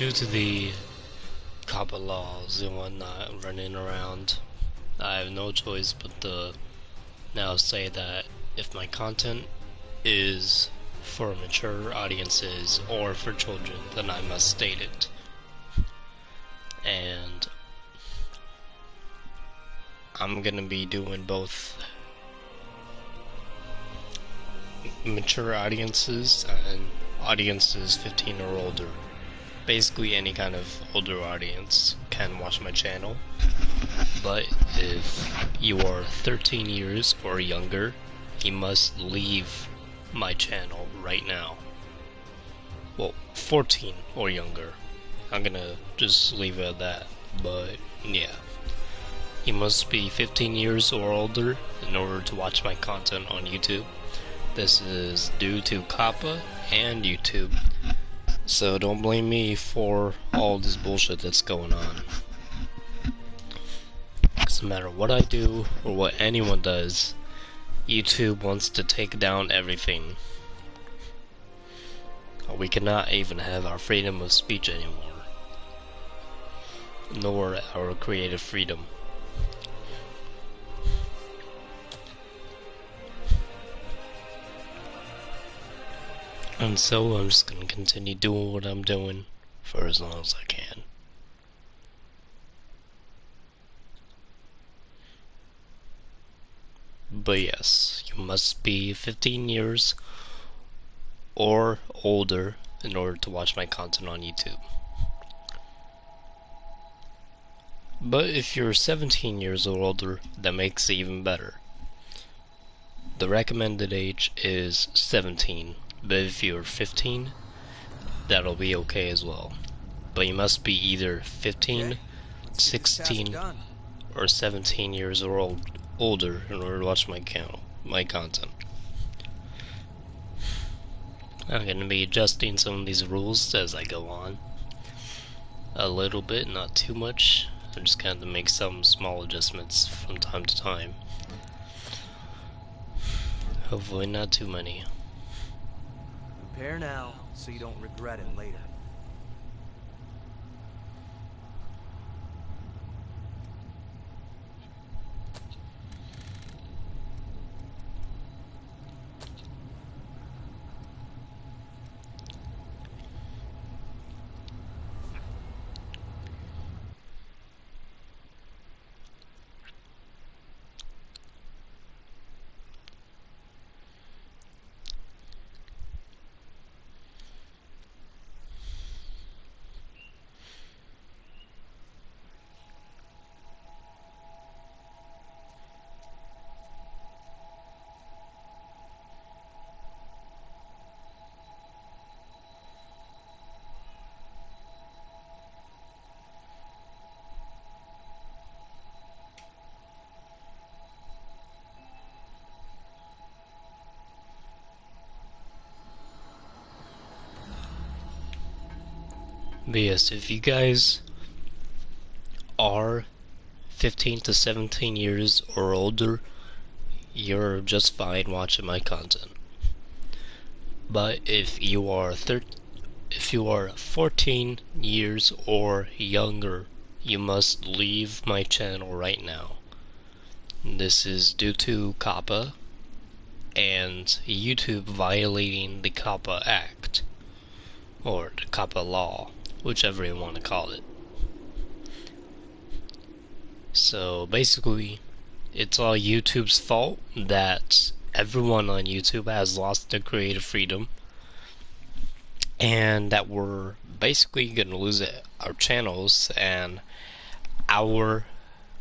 Due to the COPPA laws and whatnot running around, I have no choice but to now say that if my content is for mature audiences or for children, then I must state it. And I'm gonna be doing both mature audiences and audiences 15 or older. Basically any kind of older audience can watch my channel, but if you are 13 years or younger, you must leave my channel right now. Well, 14 or younger. I'm gonna just leave it at that, but yeah. You must be 15 years or older in order to watch my content on YouTube. This is due to COPPA and YouTube. So don't blame me for all this bullshit that's going on. Because no matter what I do or what anyone does, YouTube wants to take down everything. We cannot even have our freedom of speech anymore, nor our creative freedom. And so I'm just gonna continue doing what I'm doing for as long as I can. But yes, you must be 15 years or older in order to watch my content on YouTube. But if you're 17 years or older, that makes it even better. The recommended age is 17, but if you're 15, that'll be okay as well. But you must be either 15, 16, or 17 years or older in order to watch my content. I'm gonna be adjusting some of these rules as I go on. A little bit, not too much. I'm just going to make some small adjustments from time to time. Hopefully not too many. Prepare now so you don't regret it later. But yes, if you guys are 15 to 17 years or older, you're just fine watching my content. But if you are 14 years or younger, you must leave my channel right now. This is due to COPPA and YouTube violating the COPPA Act, or the COPPA law, whichever you want to call it. So basically, it's all YouTube's fault that everyone on YouTube has lost their creative freedom, and that we're basically gonna lose our channels and our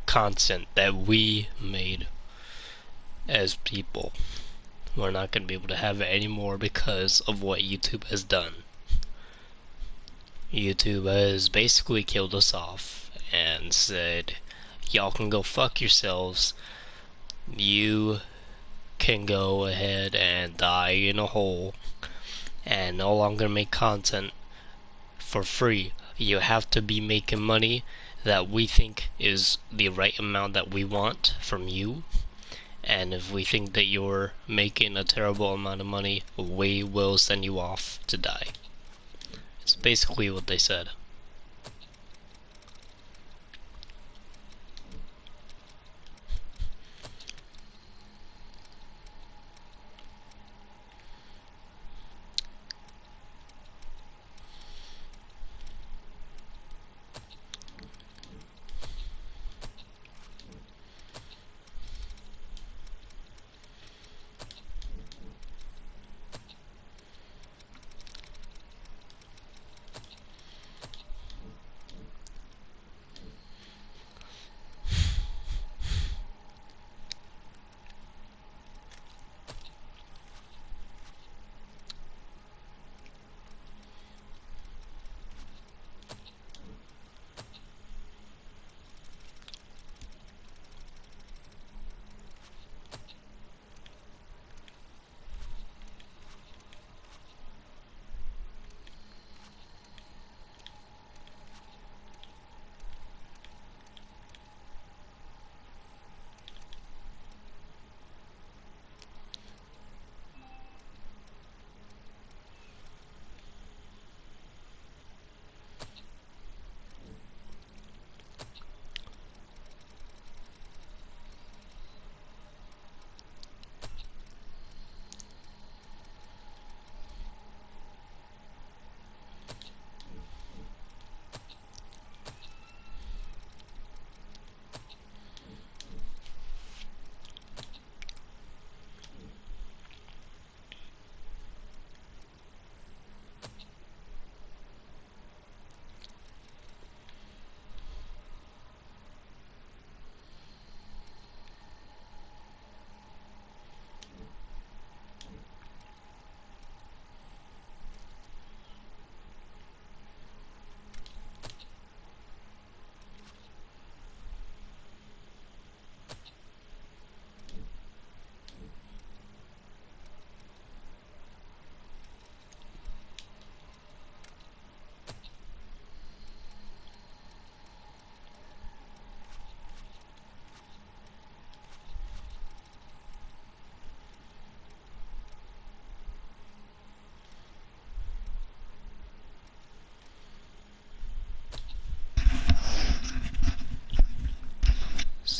content that we made as people. We're not gonna be able to have it anymore because of what YouTube has done. YouTube has basically killed us off and said, y'all can go fuck yourselves. You can go ahead and die in a hole and no longer make content for free. You have to be making money that we think is the right amount that we want from you. And if we think that you're making a terrible amount of money, we will send you off to die. It's basically what they said.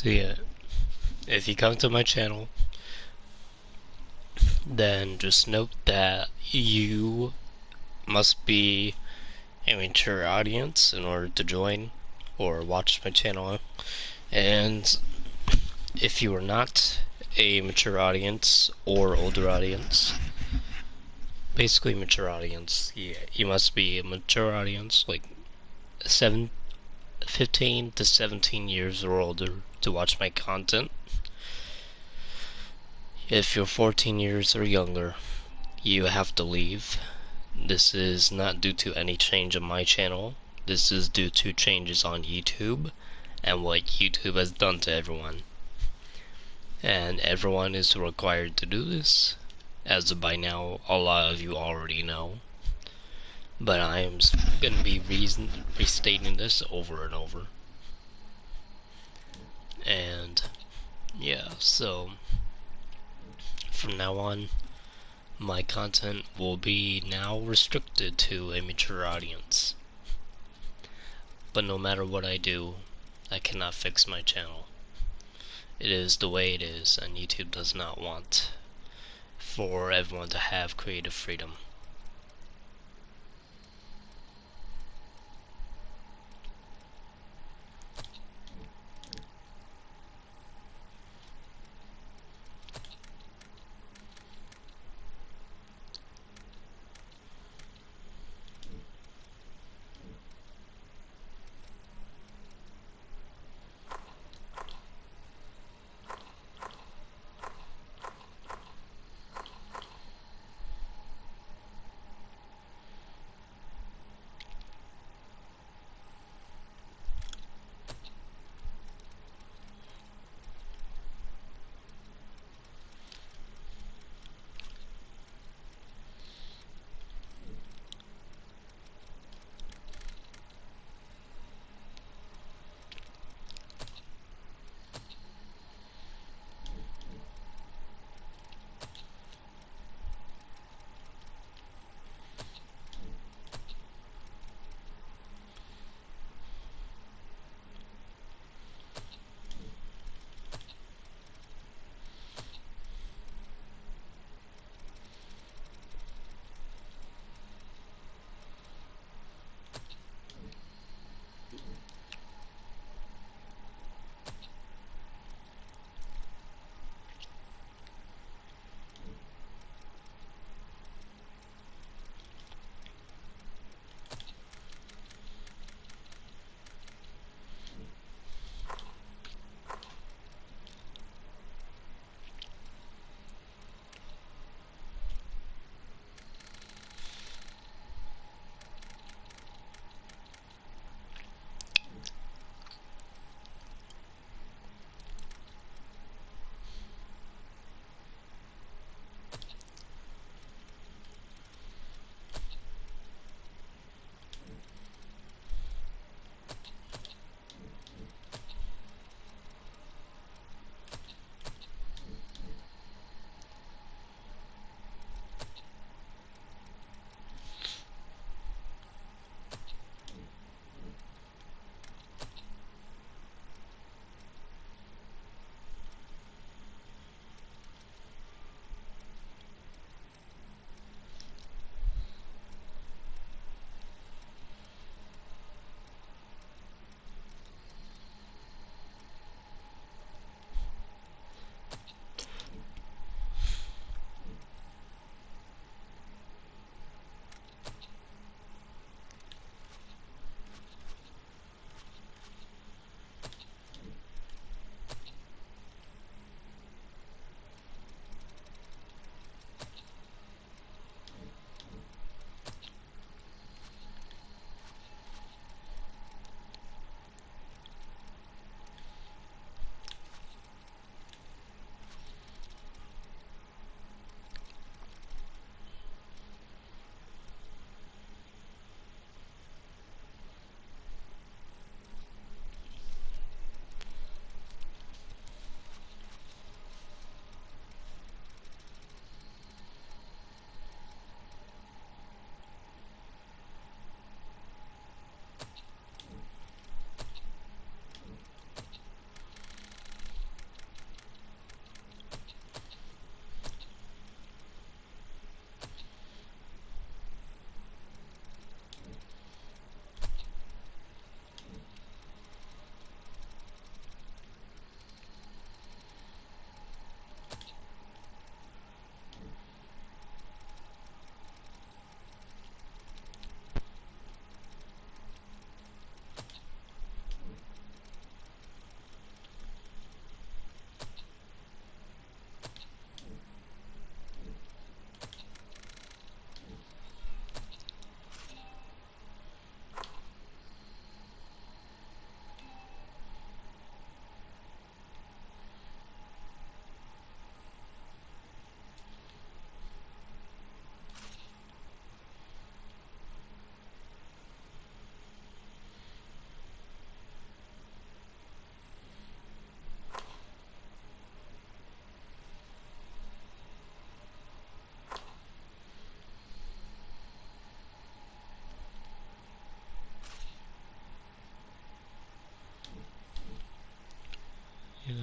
So yeah, if you come to my channel, then just note that you must be a mature audience in order to join or watch my channel. And if you are not a mature audience or older audience, basically mature audience, yeah, you must be a mature audience, like 15 to 17 years or older to watch my content. If you're 14 years or younger, you have to leave. This is not due to any change on my channel. This is due to changes on YouTube and what YouTube has done to everyone. And everyone is required to do this, as by now a lot of you already know. But I am going to be restating this over and over. And yeah, so from now on, my content will be now restricted to a mature audience. But no matter what I do, I cannot fix my channel. It is the way it is, and YouTube does not want for everyone to have creative freedom.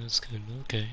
that's good. Okay.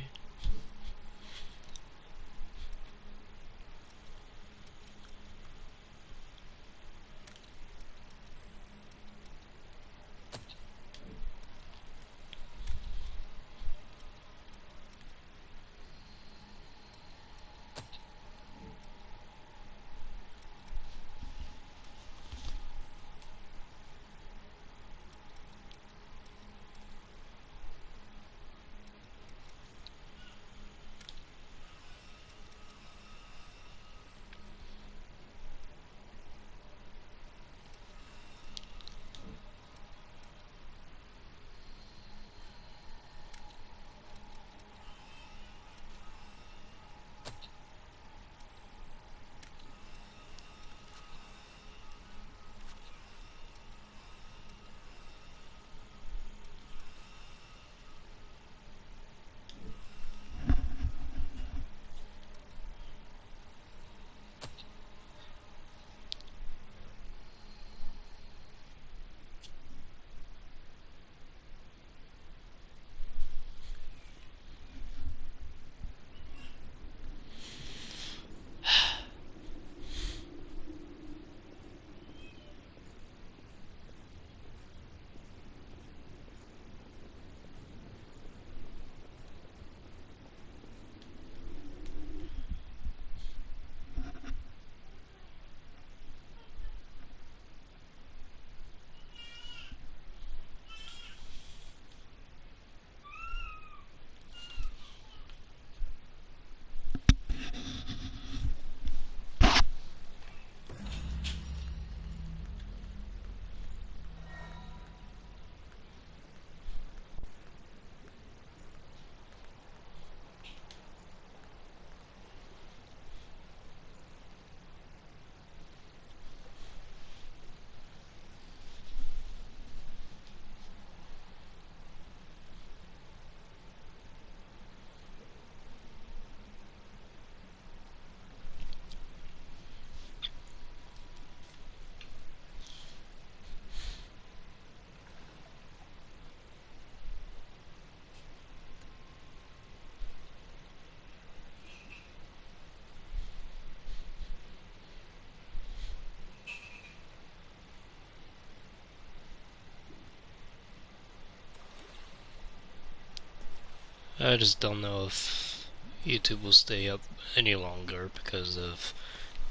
I just don't know if YouTube will stay up any longer because of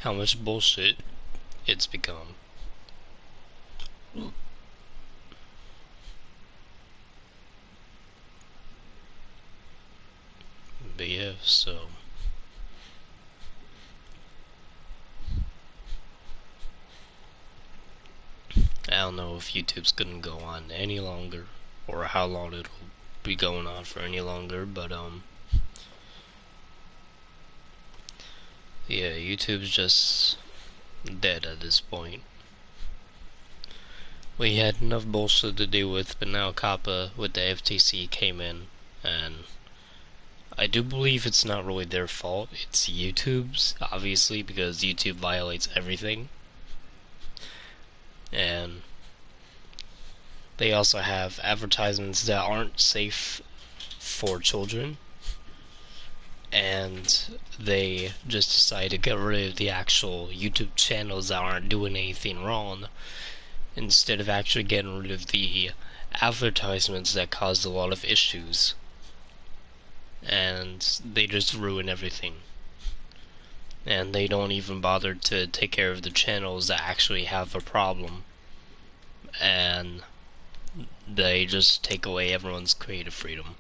how much bullshit it's become. But yeah, so I don't know if YouTube's gonna go on any longer or how long it'll be going on for any longer, but yeah, YouTube's just dead at this point. We had enough bullshit to deal with, but now COPPA with the FTC came in, and I do believe it's not really their fault, it's YouTube's, obviously, because YouTube violates everything. And they also have advertisements that aren't safe for children, and they just decide to get rid of the actual YouTube channels that aren't doing anything wrong, instead of actually getting rid of the advertisements that caused a lot of issues. And they just ruin everything. And they don't even bother to take care of the channels that actually have a problem. And they just take away everyone's creative freedom.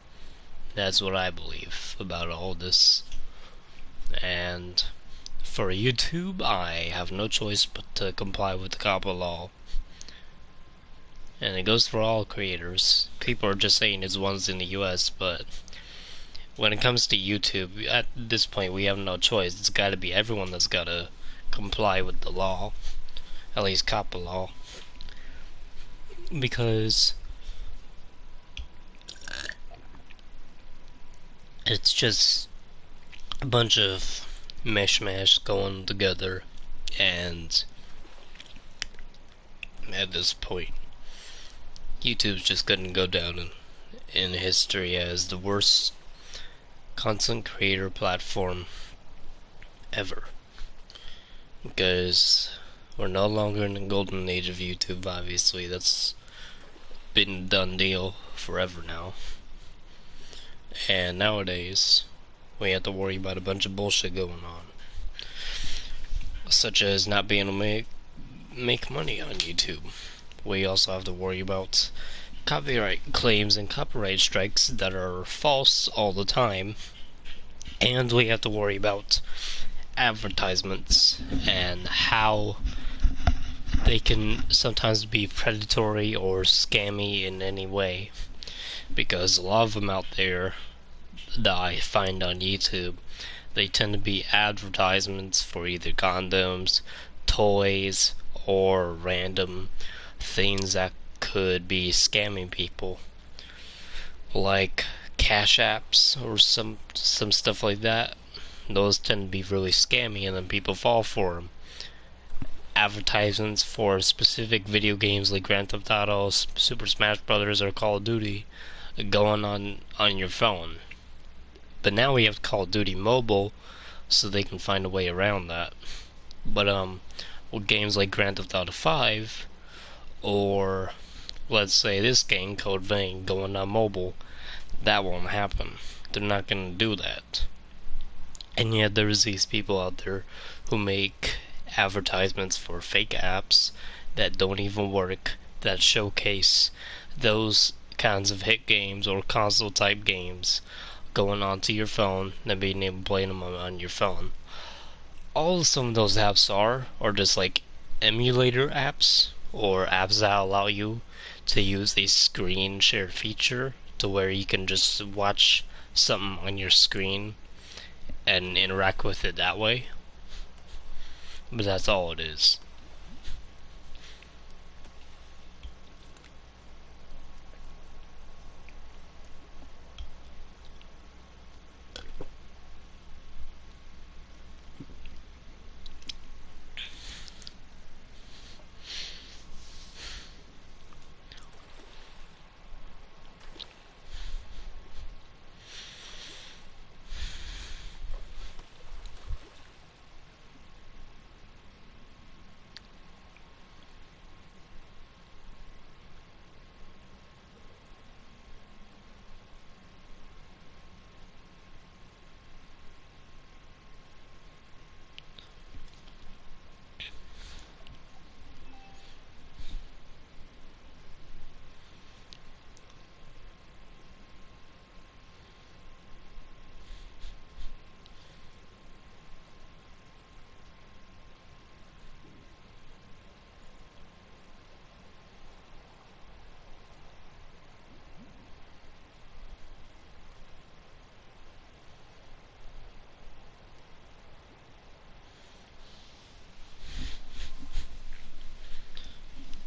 That's what I believe about all this. And for YouTube, I have no choice but to comply with the COPPA law. And it goes for all creators. People are just saying it's ones in the US, but when it comes to YouTube, at this point we have no choice. It's gotta be everyone that's gotta comply with the law. At least COPPA law. Because it's just a bunch of mishmash going together, and at this point YouTube's just gonna go down in history as the worst content creator platform ever. Because we're no longer in the golden age of YouTube, obviously. That's been a done deal forever now. And nowadays, we have to worry about a bunch of bullshit going on. Such as not being able to make money on YouTube. We also have to worry about copyright claims and copyright strikes that are false all the time. And we have to worry about advertisements and how they can sometimes be predatory or scammy in any way. Because a lot of them out there that I find on YouTube, they tend to be advertisements for either condoms, toys, or random things that could be scamming people, like cash apps or some stuff like that. Those tend to be really scammy, and then people fall for them. Advertisements for specific video games like Grand Theft Auto, Super Smash Brothers, or Call of Duty going on your phone. But now we have Call of Duty Mobile, so they can find a way around that. But with games like Grand Theft Auto 5, or let's say this game, Code Vein, going on mobile, that won't happen. They're not gonna do that. And yet there's these people out there who make advertisements for fake apps that don't even work, that showcase those kinds of hit games or console type games going onto your phone and being able to play them on your phone. All some of those apps are just like emulator apps, or apps that allow you to use a screen share feature to where you can just watch something on your screen and interact with it that way. But that's all it is.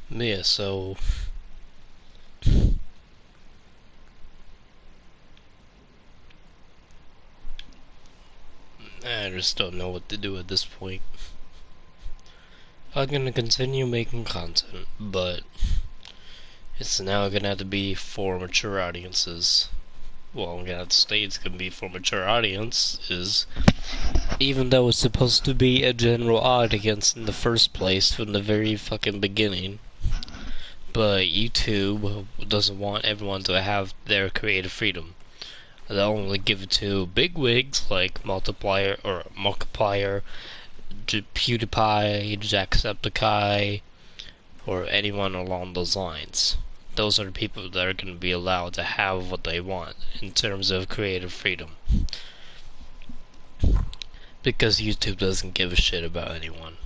Yeah, so I just don't know what to do at this point. I'm gonna continue making content, but it's now gonna have to be for mature audiences. Well, I'm gonna have to state it's gonna be for mature audiences, even though it's supposed to be a general audience in the first place from the very fucking beginning. But YouTube doesn't want everyone to have their creative freedom. They'll only give it to bigwigs like Multiplier, PewDiePie, Jacksepticeye, or anyone along those lines. Those are the people that are going to be allowed to have what they want in terms of creative freedom. Because YouTube doesn't give a shit about anyone.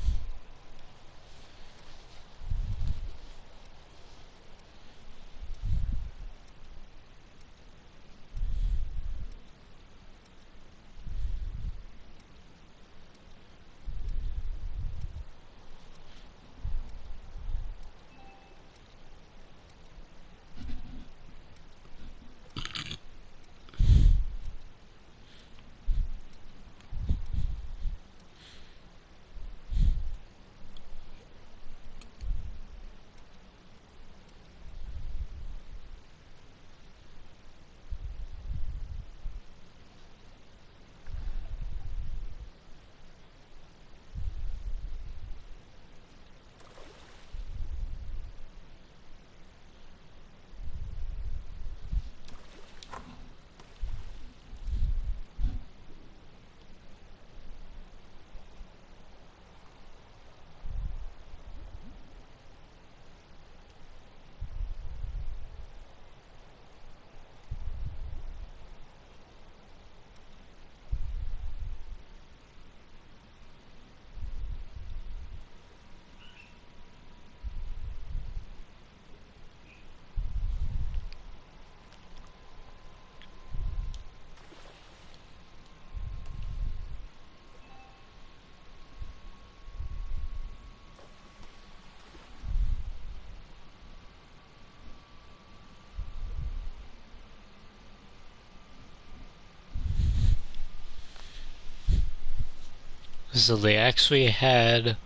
So they actually had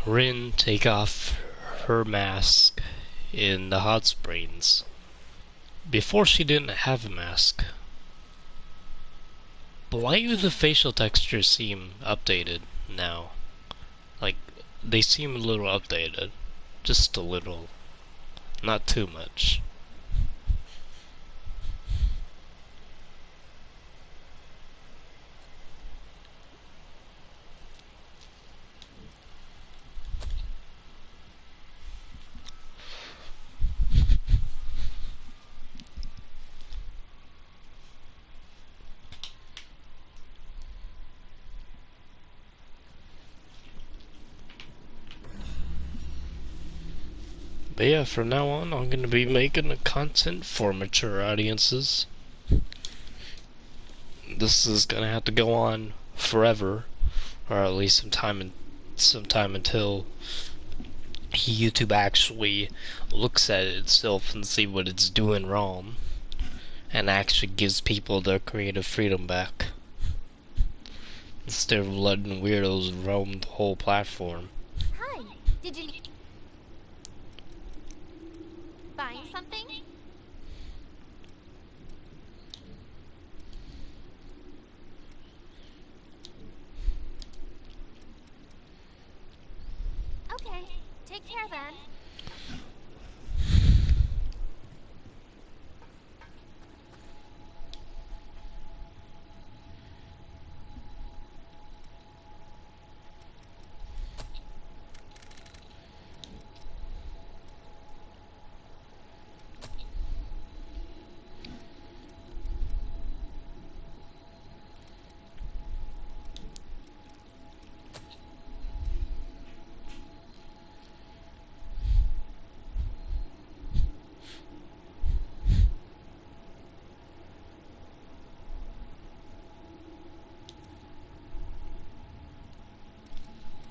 Rin take off her mask in the hot springs. Before she didn't have a mask. But why do the facial textures seem updated now? Like, they seem a little updated. Just a little. Not too much. But yeah, from now on, I'm gonna be making content for mature audiences. This is gonna have to go on forever, or at least sometime until YouTube actually looks at itself and see what it's doing wrong, and actually gives people their creative freedom back, instead of letting weirdos roam the whole platform. Hi, did you buying something? Okay, take care then.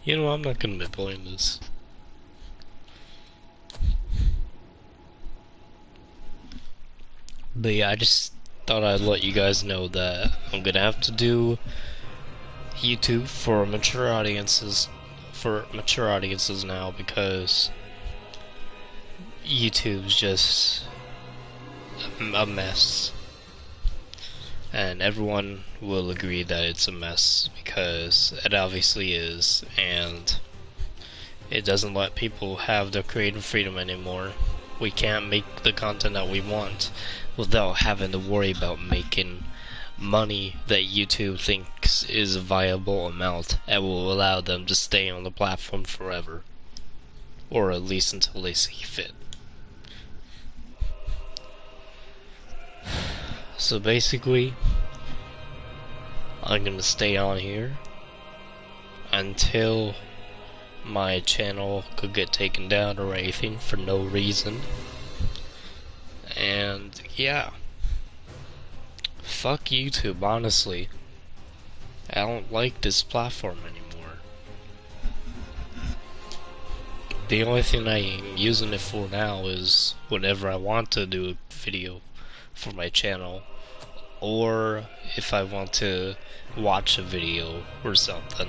You know, I'm not gonna be playing this. But yeah, I just thought I'd let you guys know that I'm gonna have to do YouTube for mature audiences now, because YouTube's just a mess. And everyone will agree that it's a mess, because it obviously is, and it doesn't let people have their creative freedom anymore. We can't make the content that we want without having to worry about making money that YouTube thinks is a viable amount and will allow them to stay on the platform forever, or at least until they see fit. So basically, I'm gonna stay on here until my channel could get taken down or anything for no reason. And yeah, fuck YouTube, honestly. I don't like this platform anymore. The only thing I'm using it for now is whenever I want to do a video for my channel, or if I want to watch a video or something.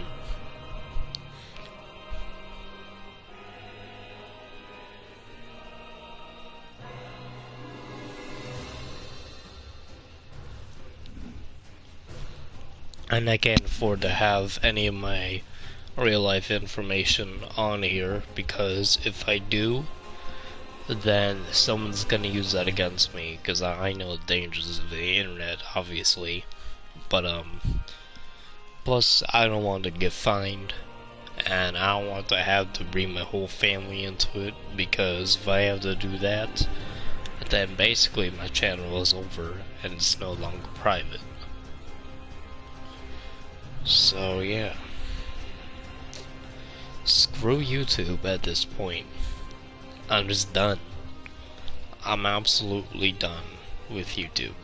And I can't afford to have any of my real life information on here, because if I do, then someone's gonna use that against me, because I know the dangers of the internet, obviously. But plus I don't want to get fined, and I don't want to have to bring my whole family into it, because if I have to do that, then basically my channel is over and it's no longer private. So yeah, screw YouTube at this point. I'm just done. I'm absolutely done with YouTube.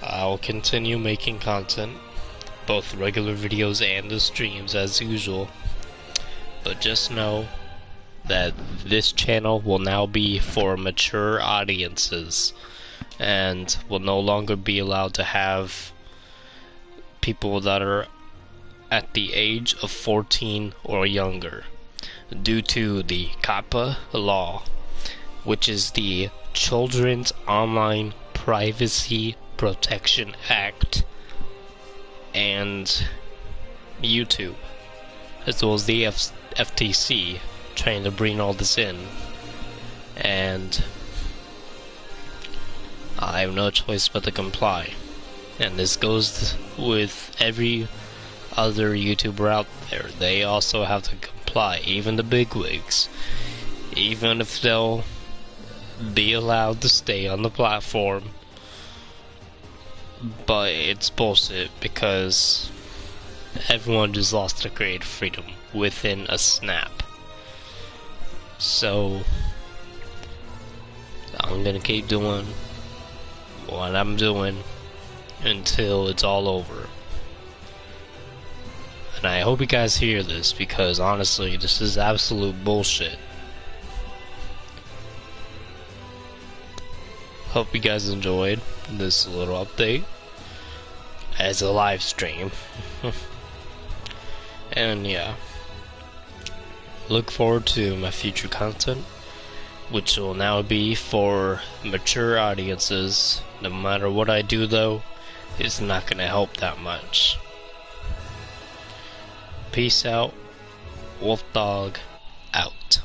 I'll continue making content, both regular videos and the streams as usual, but just know that this channel will now be for mature audiences, and will no longer be allowed to have people that are at the age of 14 or younger due to the COPPA law, which is the Children's Online Privacy Protection Act, and YouTube, as well as the FTC trying to bring all this in, and I have no choice but to comply. And this goes with every other YouTuber out there. They also have to comply, even the bigwigs, even if they'll be allowed to stay on the platform. But it's bullshit because everyone just lost their creative freedom within a snap. So I'm gonna keep doing what I'm doing until it's all over. And I hope you guys hear this, because honestly, this is absolute bullshit. Hope you guys enjoyed this little update as a live stream. And yeah, look forward to my future content, which will now be for mature audiences. No matter what I do though, it's not gonna help that much. Peace out. Wolf Dog out.